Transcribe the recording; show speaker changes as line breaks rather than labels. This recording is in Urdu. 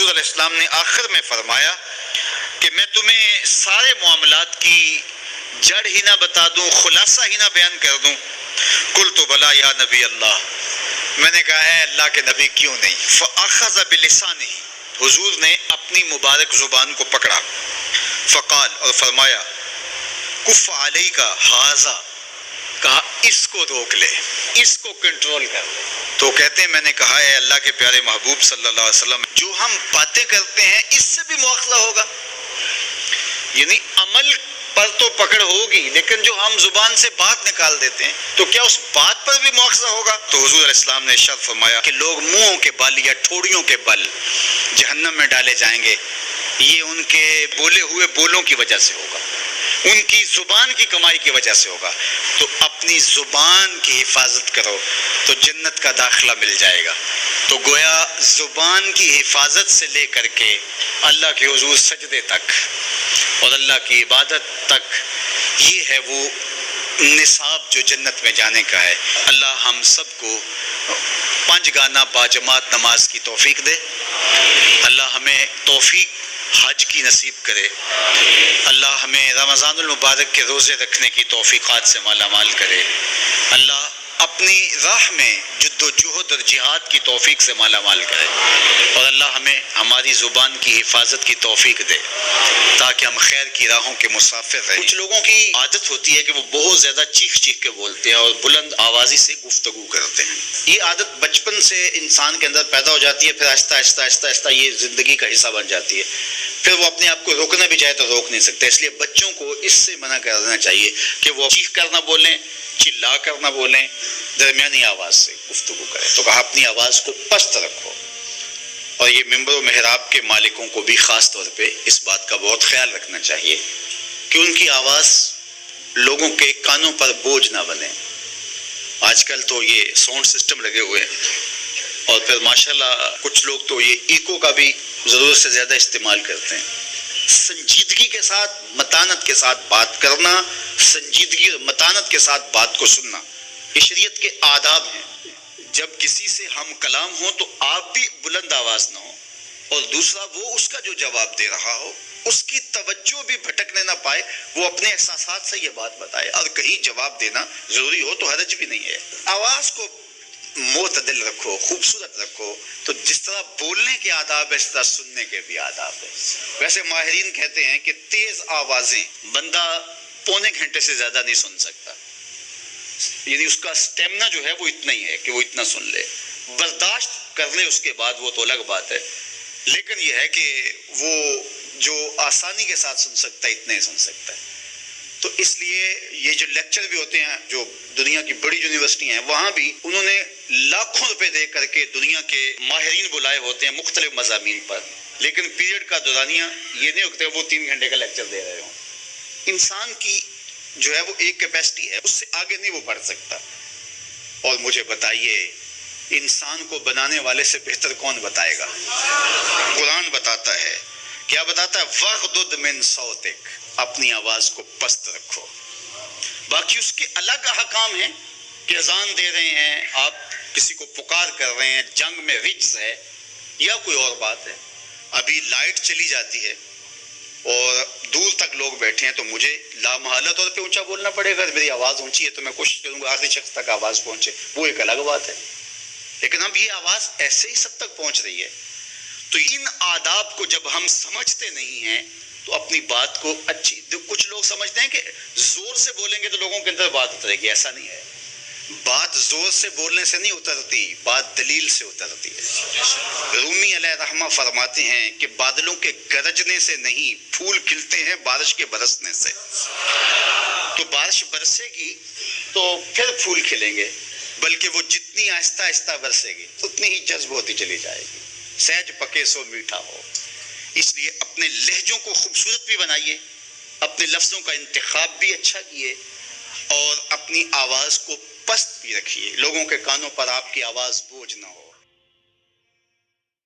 حضور علیہ السلام نے آخر میں فرمایا کہ میں تمہیں سارے معاملات کی جڑ ہی نہ بتا دوں، خلاصہ ہی نہ بیان کر دوں؟ قلت بلا یا نبی اللہ، میں نے کہا اے اللہ کے نبی کیوں نہیں؟ فاخذ بلسانہ، حضور نے اپنی مبارک زبان کو پکڑا، فقال، اور فرمایا، کف علیک ھذا، کہا اس کو روک لے، اس کو کنٹرول کر لے۔ تو کہتے ہیں میں نے کہا اے اللہ کے پیارے محبوب صلی اللہ علیہ وسلم، جو ہم باتیں کرتے ہیں اس سے بھی مواخذہ ہوگا؟ یعنی عمل پر تو پکڑ ہوگی، لیکن جو ہم زبان سے بات نکال دیتے ہیں تو کیا اس بات پر بھی مواخذہ ہوگا؟ تو حضور علیہ السلام نے ارشاد فرمایا کہ لوگ منہوں کے بل یا ٹھوڑیوں کے بل جہنم میں ڈالے جائیں گے، یہ ان کے بولے ہوئے بولوں کی وجہ سے ہوگا، ان کی زبان کی کمائی کی وجہ سے ہوگا۔ تو اپنی زبان کی حفاظت کرو تو جنت کا داخلہ مل جائے گا۔ تو گویا زبان کی حفاظت سے لے کر کے اللہ کے حضور سجدے تک اور اللہ کی عبادت تک، یہ ہے وہ نصاب جو جنت میں جانے کا ہے۔ اللہ ہم سب کو 5 گانا باجماعت نماز کی توفیق دے، اللہ ہمیں توفیق حج کی نصیب کرے، اللہ ہمیں رمضان المبارک کے روزے رکھنے کی توفیقات سے مالا مال کرے، اللہ اپنی راہ میں جد و جہد اور جہاد کی توفیق سے مالا مال کرے، اور اللہ ہمیں ہماری زبان کی حفاظت کی توفیق دے تاکہ ہم خیر کی راہوں کے مسافر رہیں۔ کچھ لوگوں کی عادت ہوتی ہے کہ وہ بہت زیادہ چیخ چیخ کے بولتے ہیں اور بلند آوازی سے گفتگو کرتے ہیں۔ یہ عادت بچپن سے انسان کے اندر پیدا ہو جاتی ہے، پھر آہستہ آہستہ آہستہ آہستہ یہ زندگی کا حصہ بن جاتی ہے، پھر وہ اپنے آپ کو روکنا بھی چاہے تو روک نہیں سکتے۔ اس لیے بچوں کو اس سے منع کر دینا چاہیے کہ وہ چیخ کر نہ بولیں، چلا کر نہ بولیں، درمیانی آواز سے گفتگو کریں۔ تو کہا اپنی آواز کو پست رکھو، اور یہ ممبر و محراب کے مالکوں کو بھی خاص طور پہ اس بات کا بہت خیال رکھنا چاہیے کہ ان کی آواز لوگوں کے کانوں پر بوجھ نہ بنے۔ آج کل تو یہ ساؤنڈ سسٹم لگے ہوئے ہیں، اور پھر ماشاءاللہ کچھ لوگ تو یہ ایکو کا بھی ضرورت سے زیادہ استعمال کرتے ہیں۔ سنجیدگی کے ساتھ، متانت کے ساتھ بات کرنا، سنجیدگی اور متانت کے ساتھ بات کو سننا، یہ شریعت کے آداب ہیں۔ جب کسی سے ہم کلام ہو تو آپ بھی بلند آواز نہ ہو، اور دوسرا وہ اس کا جو جواب دے رہا ہو اس کی توجہ بھی بھٹکنے نہ پائے، وہ اپنے احساسات سے یہ بات بتائے، اور کہیں جواب دینا ضروری ہو تو حرج بھی نہیں ہے۔ آواز کو معتدل رکھو، خوبصورت رکھو۔ تو جس طرح بولنے کے آداب ہے اس طرح سننے کے بھی آداب ہے۔ ویسے ماہرین کہتے ہیں کہ تیز آوازیں بندہ پونے گھنٹے سے زیادہ نہیں سن سکتا، یعنی اس کا سٹیمنا جو ہے وہ اتنا ہی ہے کہ وہ اتنا سن لے، برداشت کر لے اس کے بعد وہ تو الگ بات ہے، لیکن یہ ہے کہ وہ جو آسانی کے ساتھ سن سکتا ہے اتنا ہی سن سکتا ہے۔ تو اس لیے یہ جو لیکچر بھی ہوتے ہیں جو دنیا کی بڑی یونیورسٹی ہیں، وہاں بھی انہوں نے لاکھوں روپے دے کر کے دنیا کے ماہرین بلائے ہوتے ہیں مختلف مضامین پر، لیکن پیریڈ کا دورانیہ یہ نہیں ہوتا وہ 3 گھنٹے کا لیکچر دے رہے ہوں۔ انسان کی جو ہے وہ ایک کیپیسٹی ہے، اس سے آگے نہیں وہ بڑھ سکتا۔ اور مجھے بتائیے انسان کو بنانے والے سے بہتر کون بتائے گا؟ قرآن بتاتا ہے، کیا بتاتا ہے؟ وَغْضُضْ مِنْ صَوْتِكَ، اپنی آواز کو پست رکھو۔ باقی اس کے الگ احکام ہیں کہ اذان دے رہے ہیں، آپ کسی کو پکار کر رہے ہیں، جنگ میں رجز ہے یا کوئی اور بات ہے۔ ابھی لائٹ چلی جاتی ہے اور دور تک لوگ بیٹھے ہیں تو مجھے لامحالہ طور پہ اونچا بولنا پڑے گا، میری آواز اونچی ہے تو میں کوشش کروں گا آخری شخص تک آواز پہنچے، وہ ایک الگ بات ہے۔ لیکن اب یہ آواز ایسے ہی سب تک پہنچ رہی ہے۔ تو ان آداب کو جب ہم سمجھتے نہیں ہیں تو اپنی بات کو اچھی، کچھ لوگ سمجھتے ہیں کہ زور سے بولیں گے تو لوگوں کے اندر بات اترے گی، ایسا نہیں ہے۔ بات زور سے بولنے سے نہیں اترتی، بات دلیل سے اترتی ہے۔ رومی علیہ رحمہ فرماتے ہیں کہ بادلوں کے گرجنے سے نہیں، پھول کھلتے ہیں بارش کے برسنے سے۔ تو بارش برسے گی تو پھر پھول کھلیں گے، بلکہ وہ جتنی آہستہ آہستہ برسے گی اتنی ہی جذب ہوتی چلی جائے گی۔ سہج پکے سو میٹھا ہو۔ اس لیے اپنے لہجوں کو خوبصورت بھی بنائیے، اپنے لفظوں کا انتخاب بھی اچھا کیے، اور اپنی آواز کو پست بھی رکھیے، لوگوں کے کانوں پر آپ کی آواز بوجھ نہ ہو۔